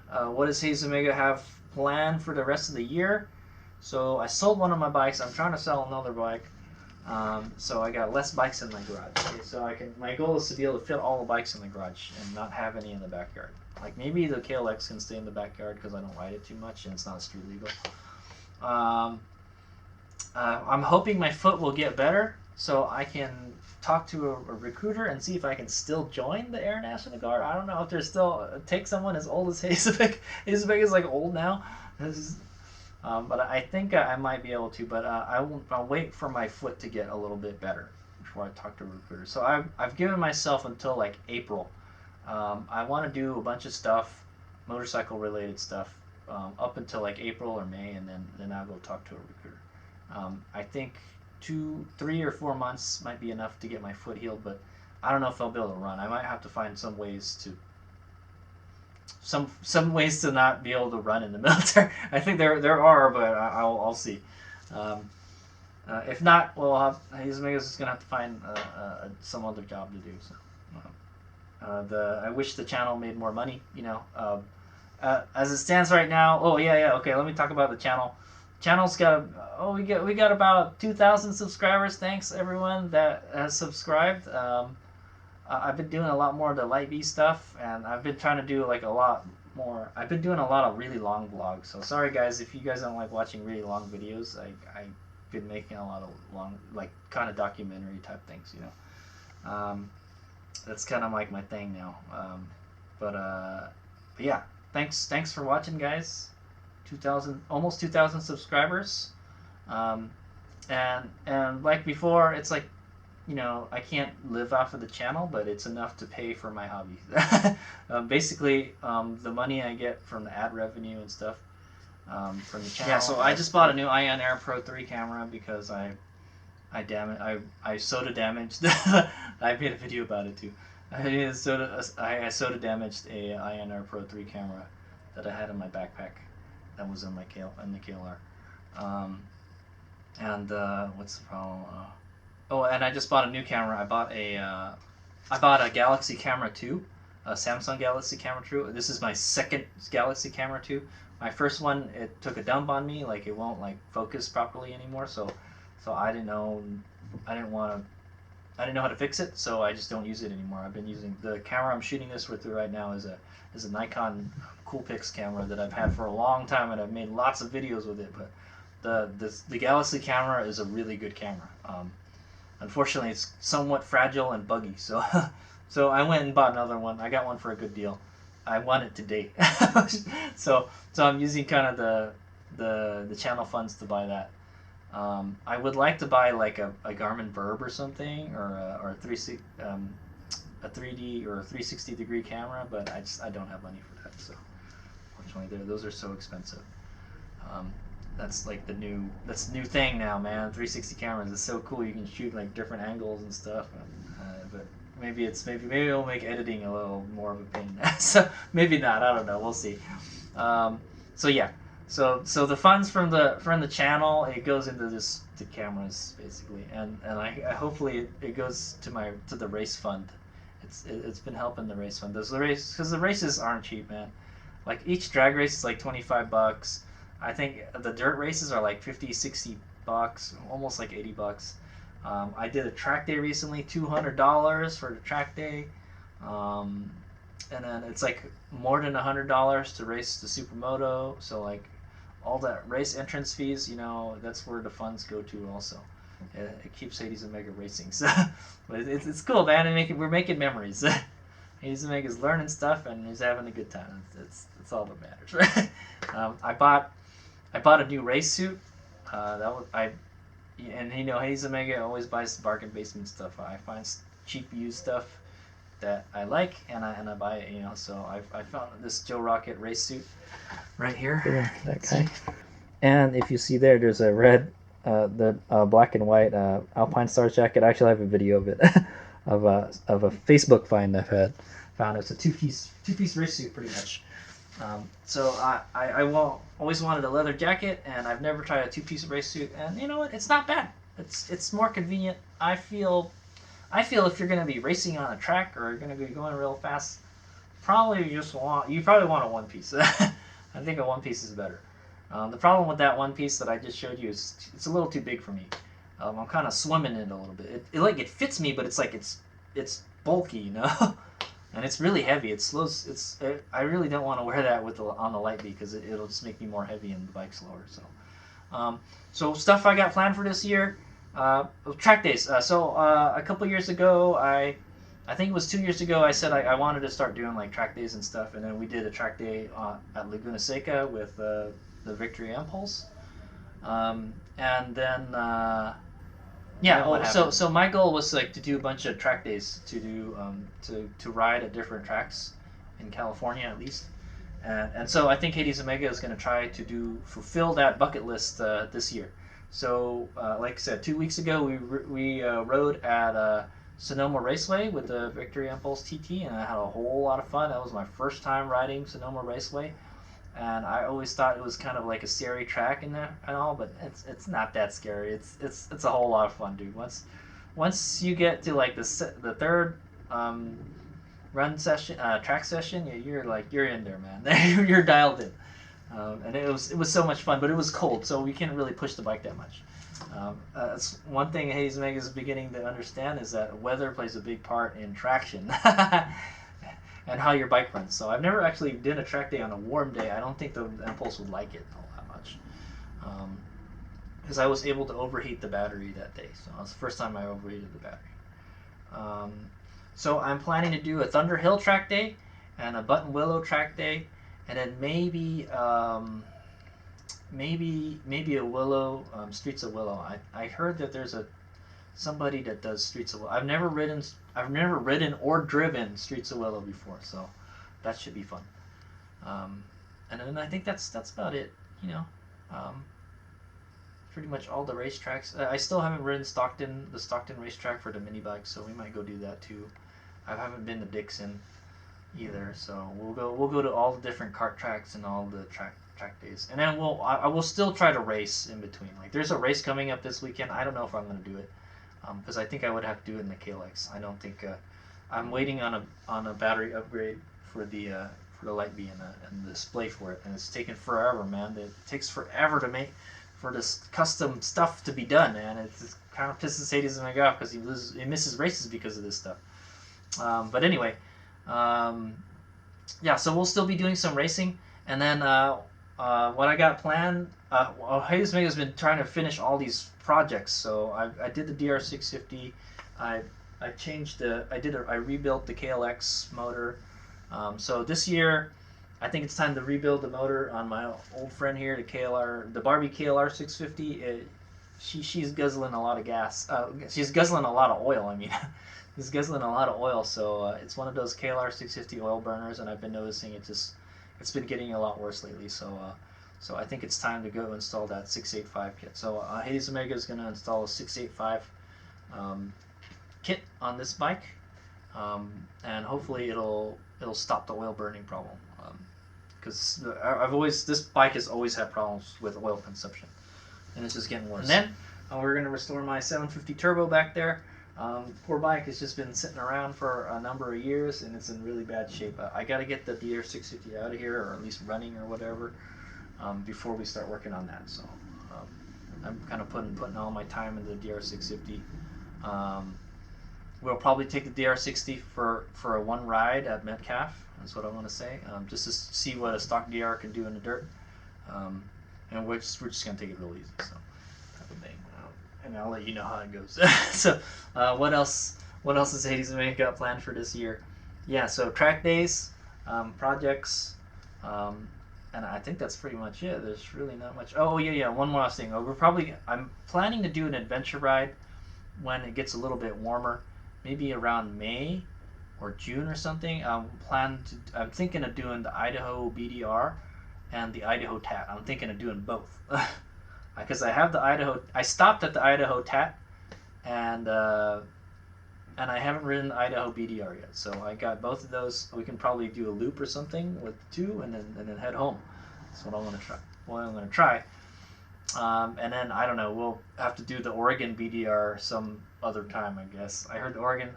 what does HadesOmega have planned for the rest of the year? So I sold one of my bikes. I'm trying to sell another bike. So I got less bikes in my garage. Okay, so my goal is to be able to fit all the bikes in the garage and not have any in the backyard. Like maybe the KLX can stay in the backyard because I don't ride it too much and it's not street legal. I'm hoping my foot will get better so I can talk to a recruiter and see if I can still join the Air National Guard. I don't know if there's still take someone as old as HadesOmega. HadesOmega is like old now. But I think I might be able to. But I'll wait for my foot to get a little bit better before I talk to a recruiter. So I've given myself until like April. I want to do a bunch of stuff, motorcycle related stuff, up until like April or May, and then I'll go talk to a recruiter. I think 2, 3, or 4 months might be enough to get my foot healed, but I don't know if I'll be able to run. I might have to find some ways to not be able to run in the military. I think there are, but I'll see. If not, well, HadesOmega is going to have to find some other job to do. So, I wish the channel made more money. You know, as it stands right now. Oh yeah. Okay, let me talk about the channel. Channel's got we got about 2,000 subscribers. Thanks everyone that has subscribed. I've been doing a lot more of the light V stuff, and I've been trying to do like a lot more. I've been doing a lot of really long vlogs. So sorry guys if you guys don't like watching really long videos. I've been making a lot of long, like kind of documentary type things, you know. That's kind of like my thing now. But yeah, thanks for watching, guys. Almost 2,000 subscribers. And like before, it's like, you know, I can't live off of the channel, but it's enough to pay for my hobby. Basically, the money I get from the ad revenue and stuff from the channel. Yeah, so I just bought a new Ion Air Pro 3 camera because I soda damaged. I made a video about it too. I soda damaged a Ion Air Pro 3 camera that I had in my backpack that was in the KLR. What's the problem? And I just bought a new camera. I bought a Galaxy Camera 2, a Samsung Galaxy Camera 2. This is my second Galaxy Camera 2. My first one, it took a dump on me. Like it won't like focus properly anymore. So I didn't know. I didn't know how to fix it. So I just don't use it anymore. I've been using the camera I'm shooting this with right now is a Nikon Coolpix camera that I've had for a long time, and I've made lots of videos with it. But the Galaxy camera is a really good camera. Unfortunately, it's somewhat fragile and buggy, so so I went and bought another one. I got one for a good deal. I won it today, so I'm using kind of the channel funds to buy that. I would like to buy like a Garmin Verb or something, or a 3D or a 360 degree camera, but I don't have money for that. So unfortunately, those are so expensive. That's like the new thing now, man. 360 cameras is so cool. You can shoot like different angles and stuff. But maybe it'll make editing a little more of a pain. So maybe not. I don't know. We'll see. So yeah. So the funds from the channel, it goes into the cameras basically, and I hopefully it goes to the race fund. It's been helping the race fund. Because the races aren't cheap, man. Like each drag race is like $25. I think the dirt races are like $50, $60, almost like $80. I did a track day recently, $200 for the track day, and then it's like more than $100 to race the Supermoto. So like all that race entrance fees, you know, that's where the funds go to also. It keeps HadesOmega racing, so but it's cool, man. We're making memories. HadesOmega is learning stuff and he's having a good time. It's all that matters, right? I bought a new race suit. And you know, HadesOmega always buys bargain basement stuff. I find cheap used stuff that I like, and I buy it. You know, so I found this Joe Rocket race suit right here. Yeah, that guy. And if you see there's a red, black and white Alpine Stars jacket. I actually have a video of it, of a Facebook find I've found. It's a two-piece race suit, pretty much. So I always wanted a leather jacket, and I've never tried a two-piece race suit, and you know what? It's not bad. It's more convenient. I feel if you're going to be racing on a track or you're going to be going real fast, you probably want a one piece. I think a one piece is better. The problem with that one piece that I just showed you is it's a little too big for me. I'm kind of swimming in it a little bit. It fits me, but it's bulky, you know, and it's really heavy. It slows. I really don't want to wear that on the light because it'll just make me more heavy and the bike slower. So stuff I got planned for this year. Track days. A couple years ago, I think it was 2 years ago, I said I wanted to start doing like track days and stuff, and then we did a track day at Laguna Seca with the Victory Impulse, and then so my goal was like to do a bunch of track days to do to ride at different tracks in California at least, and so I think HadesOmega is going to try to fulfill that bucket list this year. So like I said, 2 weeks ago we rode at Sonoma Raceway with the Victory Impulse TT, and I had a whole lot of fun. That was my first time riding Sonoma Raceway, and I always thought it was kind of like a scary track in there and all, but it's not that scary. It's a whole lot of fun, dude. Once you get to like the third run session, track session, you're in there, man. You're dialed in, and it was so much fun. But it was cold, so we can't really push the bike that much. That's one thing HadesOmega is beginning to understand, is that weather plays a big part in traction and how your bike runs. So I've never actually done a track day on a warm day. I don't think the Impulse would like it all that much, because I was able to overheat the battery that day. So that's the first time I overheated the battery. So I'm planning to do a Thunder Hill track day and a Button Willow track day, and then maybe a Willow, Streets of Willow. I heard that there's somebody that does Streets of Willow. I've never ridden or driven Streets of Willow before, so that should be fun. And then I think that's about it. You know, pretty much all the racetracks. I still haven't ridden the Stockton racetrack for the mini bike, so we might go do that too. I haven't been to Dixon either, so we'll go to all the different kart tracks and all the track days, and then I will still try to race in between. Like there's a race coming up this weekend. I don't know if I'm going to do it, because I think I would have to do it in the KLX. I don't think I'm waiting on a battery upgrade for the Light B and the display for it, and it's taking forever, man. It takes forever to make for this custom stuff to be done, man. It kind of pisses HadesOmega off because he misses races because of this stuff. But anyway, yeah. So we'll still be doing some racing, and then what I got planned. HadesOmega has been trying to finish all these projects. So I did the DR650. I rebuilt the KLX motor. So this year, I think it's time to rebuild the motor on my old friend here, the Barbie KLR 650. She's guzzling a lot of gas. She's guzzling a lot of oil. I mean, she's guzzling a lot of oil. So it's one of those KLR 650 oil burners, and I've been noticing it's been getting a lot worse lately. So I think it's time to go install that 685 kit. So HadesOmega is going to install a 685 kit on this bike, and hopefully it'll stop the oil burning problem. Because this bike has always had problems with oil consumption, and it's just getting worse. And then we're going to restore my 750 turbo back there. Poor bike has just been sitting around for a number of years, and it's in really bad shape. I got to get the DR650 out of here, or at least running or whatever, before we start working on that. So I'm kind of putting all my time into the DR650. We'll probably take the DR60 for a one ride at Metcalf. That's what I want to say, just to see what a stock DR can do in the dirt, and we're just going to take it real easy. So type of thing. And I'll let you know how it goes. So, what else has HadesOmega got planned for this year? Yeah, so track days, projects, and I think that's pretty much it. There's really not much. Oh yeah, one more last thing. I'm planning to do an adventure ride when it gets a little bit warmer, maybe around May or June or something. I'm thinking of doing the Idaho BDR and the Idaho TAT. I'm thinking of doing both. Because I have the Idaho. I stopped at the Idaho TAT, and I haven't ridden the Idaho BDR yet. So I got both of those. We can probably do a loop or something with two, and then head home. That's what I'm gonna try. And then I don't know. We'll have to do the Oregon BDR some other time, I guess. I heard the Oregon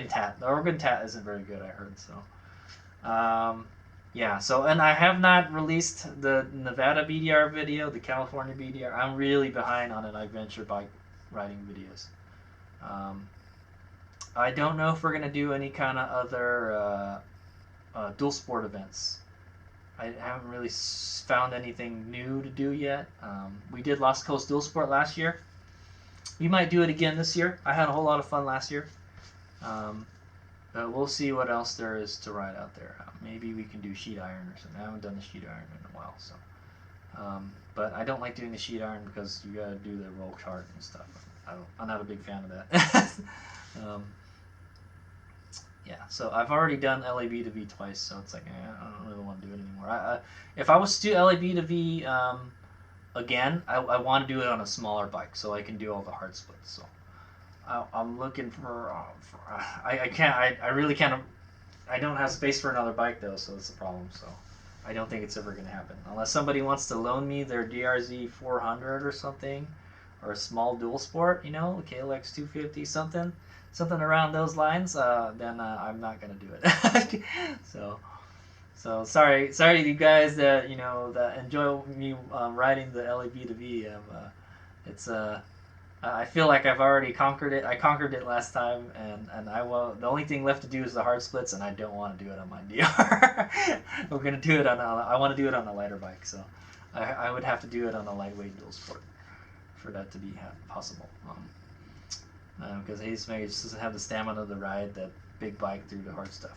TAT. The Oregon TAT isn't very good, I heard. So Yeah, so, and I have not released the Nevada BDR video, the California BDR. I'm really behind on an adventure bike riding videos. Um, I don't know if we're going to do any kind of other dual sport events. I haven't really found anything new to do yet. We did Lost Coast Dual Sport last year. We might do it again this year. I had a whole lot of fun last year. But we'll see what else there is to ride out there. Maybe we can do sheet iron or something. I haven't done the sheet iron in a while, so. But I don't like doing the sheet iron because you gotta do the roll chart and stuff. I'm not a big fan of that. Yeah, so I've already done LAB to V twice, so it's like I don't really want to do it anymore. If I was to do LAB to V again, I want to do it on a smaller bike so I can do all the hard splits. So I'm looking for I can't I really can't. I don't have space for another bike though, so it's a problem. So I don't think it's ever going to happen unless somebody wants to loan me their DRZ 400 or something, or a small dual sport, you know, KLX 250, something around those lines. Then I'm not going to do it. So sorry you guys that that enjoy me riding the LAB to V. It's I feel like I've already conquered it. I conquered it last time, and I will. The only thing left to do is the hard splits, and I don't want to do it on my DR. We're gonna do it on. I want to do it on a lighter bike, so I would have to do it on a lightweight dual sport for that to be possible. Because HadesOmega just doesn't have the stamina to ride that big bike through the hard stuff,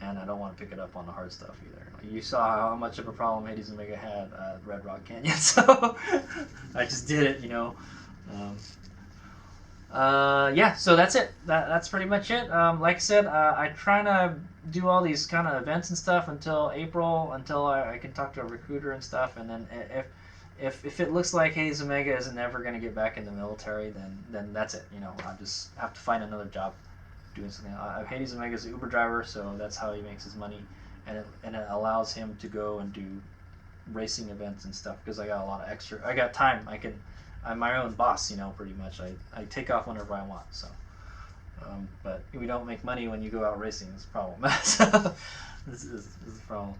and I don't want to pick it up on the hard stuff either. You saw how much of a problem HadesOmega had at Red Rock Canyon, so I just did it, yeah, so that's it. That's pretty much it. Like I said, I'm trying to do all these kind of events and stuff until April, until I can talk to a recruiter and stuff. And then if it looks like HadesOmega isn't ever going to get back in the military, then that's it. I just have to find another job doing something. HadesOmega is an Uber driver, so that's how he makes his money, and it allows him to go and do racing events and stuff because I got a lot of extra. I got time. I'm my own boss, pretty much. I take off whenever I want, so. But we don't make money when you go out racing. It's a problem. So, this is a problem.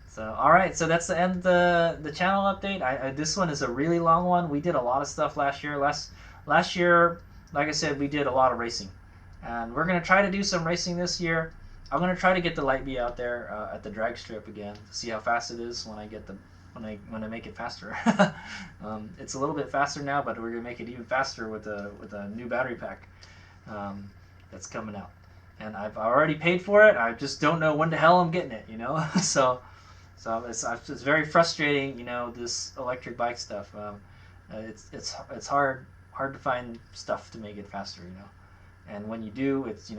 So, all right. So that's the end of the channel update. This one is a really long one. We did a lot of stuff last year. Last year, like I said, we did a lot of racing, and we're gonna try to do some racing this year. I'm gonna try to get the Light B out there at the drag strip again to see how fast it is when I get when I make it faster. It's a little bit faster now, but we're gonna make it even faster with a new battery pack that's coming out, and I've already paid for it. I just don't know when the hell I'm getting it, so it's very frustrating, this electric bike stuff. It's hard to find stuff to make it faster, and when you do, it's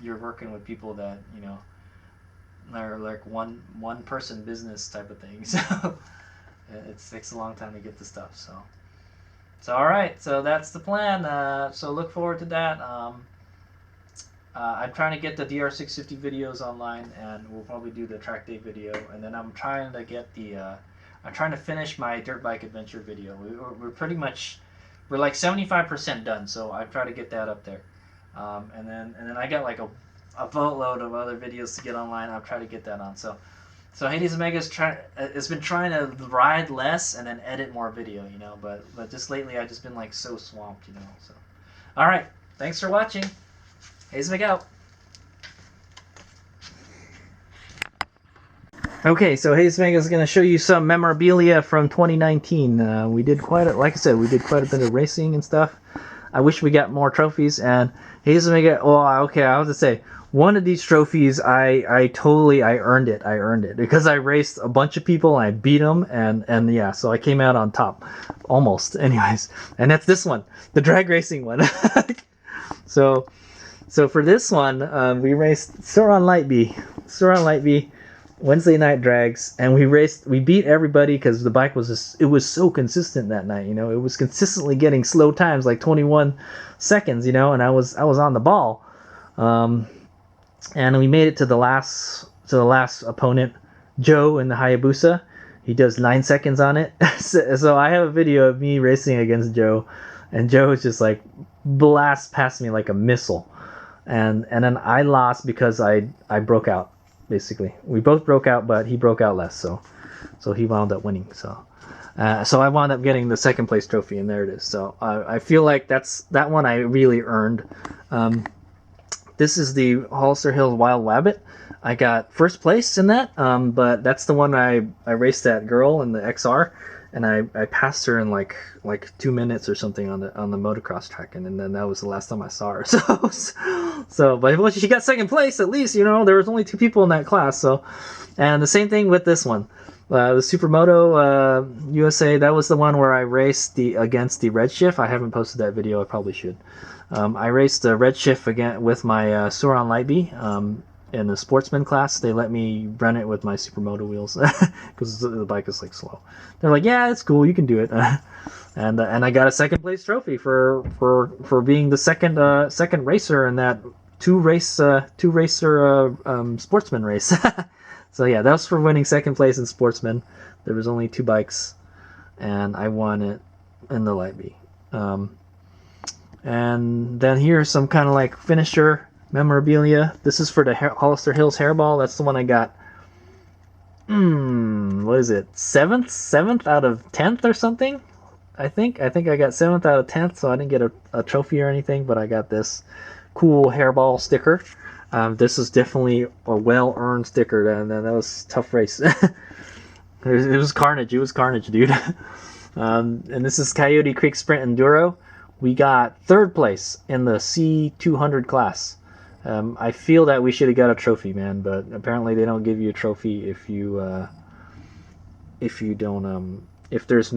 you're working with people that they're like one person business type of thing, so it takes a long time to get the stuff. So all right, so that's the plan. So look forward to that. I'm trying to get the DR650 videos online, and we'll probably do the track day video, and then I'm trying to get I'm trying to finish my dirt bike adventure video. We're pretty much like 75% done, so I try to get that up there, and then I got like a boatload of other videos to get online. I'll try to get that on. So HadesOmega has been trying to ride less and then edit more video, but just lately I've just been like so swamped, So, all right, thanks for watching. HadesOmega out. Okay, so HadesOmega is going to show you some memorabilia from 2019. We did like I said, we did quite a bit of racing and stuff. I wish we got more trophies, and HadesOmega. Oh, okay, I have to say, one of these trophies, I earned it. I earned it because I raced a bunch of people and I beat them, and yeah, so I came out on top, almost. Anyways, and that's this one, the drag racing one. So for this one, we raced Sur-on Lightby, Wednesday night drags, and we beat everybody because the bike it was so consistent that night. It was consistently getting slow times, like 21 seconds. And I was on the ball. And we made it to the last opponent, Joe in the Hayabusa. He does 9 seconds on it. So I have a video of me racing against Joe, and Joe is just like blast past me like a missile, and then I lost because I broke out. basically. We both broke out, but he broke out less, so he wound up winning. So I wound up getting the second place trophy, and there it is. So I feel like that one I really earned. This is the Hollister Hills Wild Wabbit. I got first place in that, but that's the one I raced that girl in the XR, and I passed her in like 2 minutes or something on the motocross track, and then that was the last time I saw her. So but well, she got second place at least. You know, there was only 2 people in that class. So, and the same thing with this one. The Supermoto USA, that was the one where I raced against the Redshift. I haven't posted that video. I probably should. I raced the Redshift again with my Suron Lightbee in the sportsman class. They let me run it with my Supermoto wheels because the bike is like slow. They're like, yeah, it's cool, you can do it. And I got a second place trophy for being the second racer in that two racer sportsman race. So yeah, that was for winning second place in sportsman. There was only 2 bikes, and I won it in the Lightbee. And then here's some kind of like finisher memorabilia. This is for the Hollister Hills hairball. That's the one I got. What is it? 7th out of 10th or something? I think I got 7th out of 10th, so I didn't get a trophy or anything, but I got this cool hairball sticker. This is definitely a well-earned sticker, and that was a tough race. It was carnage. It was carnage, dude. And this is Coyote Creek Sprint Enduro. We got 3rd place in the C200 class. I feel that we should have got a trophy, man, but apparently they don't give you a trophy if there's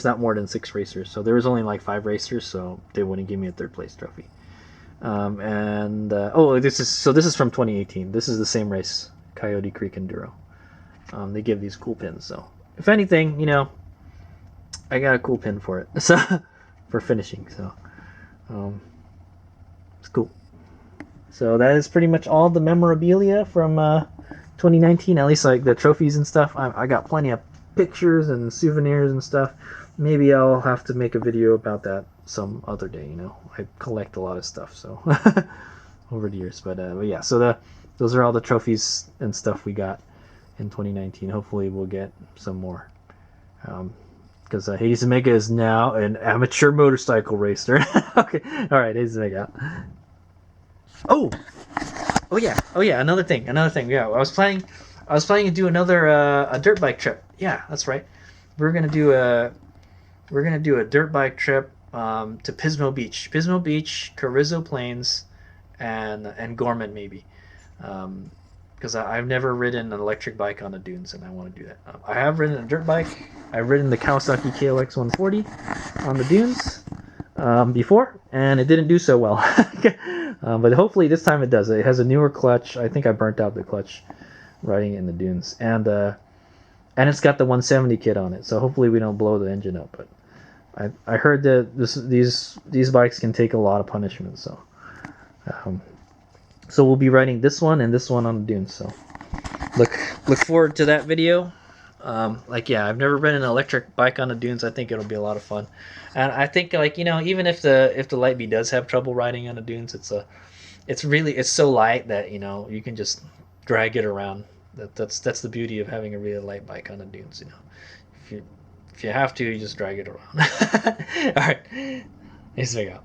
not more than 6 racers. So there was only like 5 racers, so they wouldn't give me a 3rd place trophy. This is from 2018. This is the same race, Coyote Creek Enduro. They give these cool pins, so if anything, you know, I got a cool pin for it. So for finishing, so it's cool. So that is pretty much all the memorabilia from 2019, at least like the trophies and stuff. I got plenty of pictures and souvenirs and stuff. Maybe I'll have to make a video about that some other day, you know. I collect a lot of stuff, so over the years. But yeah, so those are all the trophies and stuff we got in 2019. Hopefully we'll get some more. Because HadesOmega is now an amateur motorcycle racer. Okay, all right, HadesOmega. Oh yeah, another thing. Yeah, I was planning to do another a dirt bike trip. Yeah, that's right. We're gonna do a dirt bike trip to Pismo Beach, Carrizo Plains, and Gorman maybe. Because I've never ridden an electric bike on the dunes, and I want to do that. I have ridden a dirt bike. I've ridden the Kawasaki KLX 140 on the dunes before, and it didn't do so well. But hopefully this time it does. It has a newer clutch. I think I burnt out the clutch riding it in the dunes, and it's got the 170 kit on it. So hopefully we don't blow the engine up. But I heard that these bikes can take a lot of punishment. So we'll be riding this one and this one on the dunes. So look forward to that video. I've never ridden an electric bike on the dunes. I think it'll be a lot of fun, and I think even if the Lightbee does have trouble riding on the dunes, it's so light that you can just drag it around. That's the beauty of having a really light bike on the dunes. If you have to, you just drag it around. All right, here's the go.